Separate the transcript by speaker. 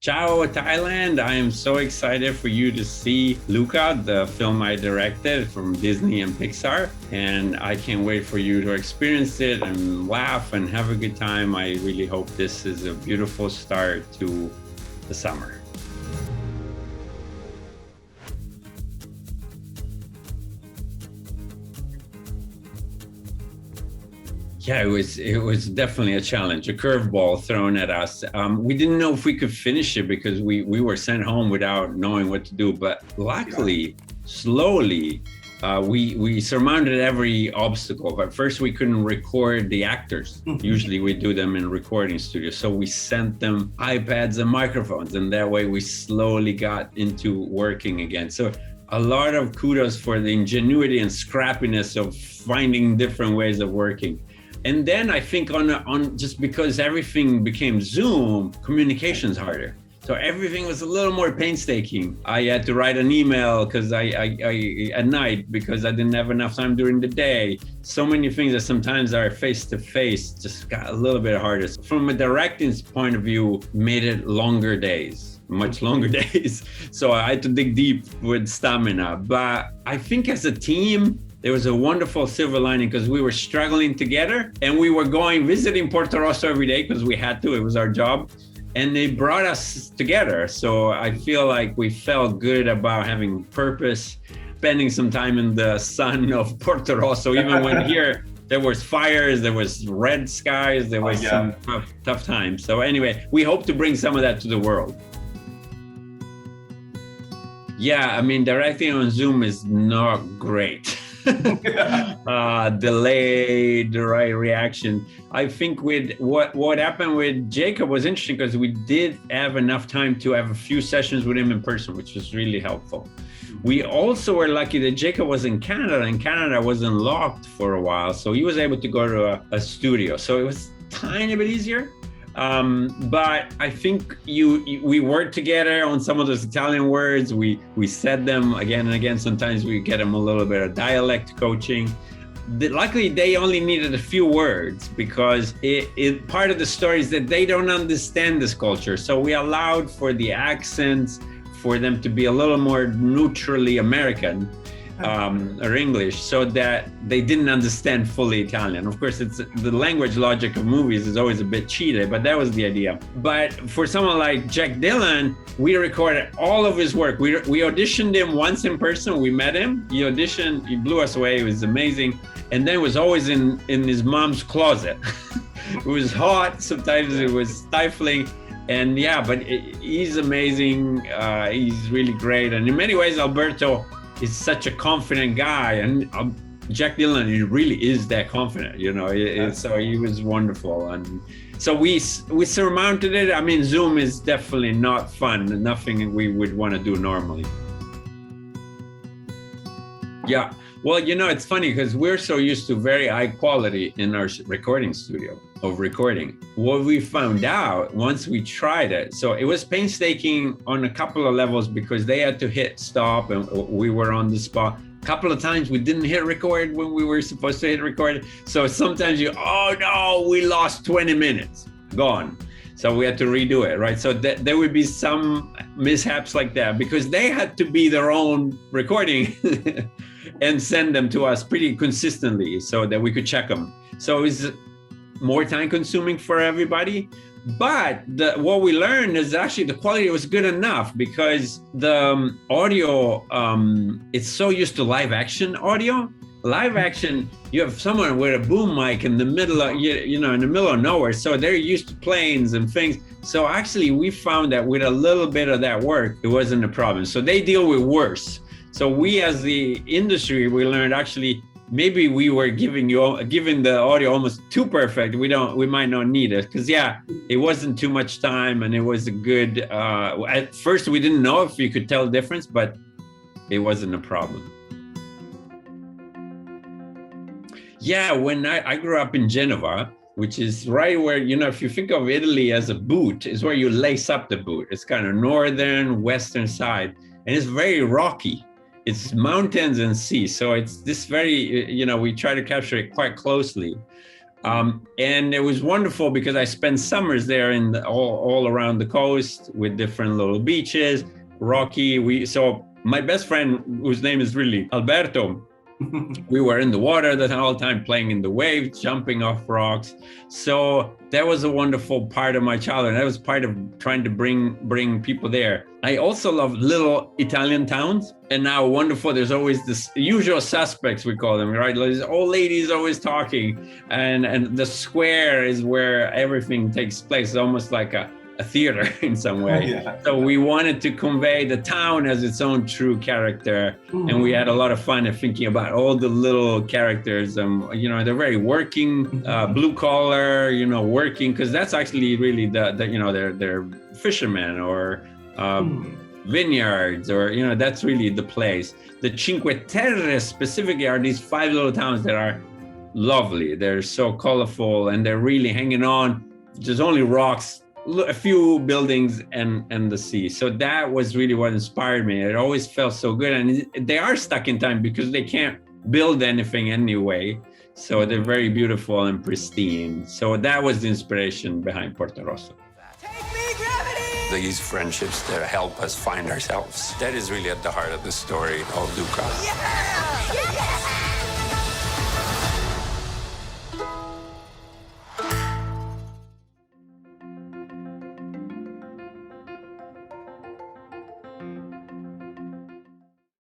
Speaker 1: Ciao, Thailand. I am so excited for you to see LUCA, the film I directed from Disney and Pixar. And I can't wait for you to experience it and laugh and have a good time. I really hope this is a beautiful start to the summer. Yeah, it was definitely a challenge, a curveball thrown at us. We didn't know if we could finish it because we were sent home without knowing what to do. But luckily, slowly, we surmounted every obstacle. At first, we couldn't record the actors. Usually, we do them in recording studios. So we sent them iPads and microphones, and that way we slowly got into working again. So a lot of kudos for the ingenuity and scrappiness of finding different ways of working. And then I think on just because everything became Zoom, communication's harder. So everything was a little more painstaking. I had to write an email because I at night because I didn't have enough time during the day. So many things that sometimes are face to face just got a little bit harder. So from a directing point of view, made it longer days. Much longer days. So I had to dig deep with stamina. But I think as a team, there was a wonderful silver lining because we were struggling together and we were visiting Porto Rosso every day because we had to, it was our job. And they brought us together. So I feel like we felt good about having purpose, spending some time in the sun of Porto Rosso, even when here there was fires, there was red skies, there was some tough times. So anyway, we hope to bring some of that to the world. Yeah, I mean, directing on Zoom is not great. Delayed, the right reaction. I think with what happened with Jacob was interesting because we did have enough time to have a few sessions with him in person, which was really helpful. We also were lucky that Jacob was in Canada and Canada wasn't locked for a while. So he was able to go to a studio. So it was a tiny bit easier. But I think we worked together on some of those Italian words. We said them again and again. Sometimes we get them a little bit of dialect coaching. Luckily, they only needed a few words because it part of the story is that they don't understand this culture. So we allowed for the accents, for them to be a little more neutrally American. Or English, so that they didn't understand fully Italian. Of course, it's the language logic of movies is always a bit cheated, but that was the idea. But for someone like Jack Dylan, we recorded all of his work. We auditioned him once in person. We met him. He auditioned. He blew us away. It was amazing. And then it was always in his mom's closet. It was hot. Sometimes it was stifling. And yeah, but he's amazing. He's really great. And in many ways, Alberto is such a confident guy, and Jack Dylan, he really is that confident, you know. So he was wonderful, and so we surmounted it. I mean, Zoom is definitely not fun, nothing we would want to do normally. Yeah, well, you know, it's funny because we're so used to very high quality in our recording studio of recording. What we found out once we tried it, so it was painstaking on a couple of levels because they had to hit stop and we were on the spot. A couple of times we didn't hit record when we were supposed to hit record. So sometimes oh no, we lost 20 minutes, gone. So we had to redo it, right? So there would be some mishaps like that because they had to be their own recording and send them to us pretty consistently so that we could check them. So it was more time consuming for everybody. But what we learned is actually the quality was good enough because the audio, it's so used to live action audio. Live action, you have someone with a boom mic in the middle of, in the middle of nowhere. So they're used to planes and things. So actually we found that with a little bit of that work, it wasn't a problem. So they deal with worse. So we as the industry, we learned actually, maybe we were giving the audio almost too perfect. We might not need it because it wasn't too much time and it was a good, at first we didn't know if you could tell the difference, but it wasn't a problem. Yeah, when I grew up in Genova, which is right where, if you think of Italy as a boot, is where you lace up the boot. It's kind of northern, western side, and it's very rocky. It's mountains and sea. So it's this very, we try to capture it quite closely. And it was wonderful because I spent summers there all around the coast with different little beaches, rocky. So my best friend, whose name is really Alberto, we were in the water the whole time, playing in the waves, jumping off rocks. So that was a wonderful part of my childhood. That was part of trying to bring people there. I also love little Italian towns. And now wonderful, there's always this usual suspects, we call them, right? These old ladies always talking. And the square is where everything takes place. It's almost like a theater in some way. Yeah. So we wanted to convey the town as its own true character. And we had a lot of fun at thinking about all the little characters. They're very working, blue collar, working, because that's actually really they're fishermen or vineyards, or that's really the place. The Cinque Terre specifically are these 5 little towns that are lovely. They're so colorful and they're really hanging on. There's only rocks, a few buildings, and the sea. So that was really what inspired me. It always felt so good, and they are stuck in time because they can't build anything anyway. So they're very beautiful and pristine. So that was the inspiration behind Porto Rosso.
Speaker 2: These friendships that help us find ourselves. That is really at the heart of the story of LUCA. Yeah!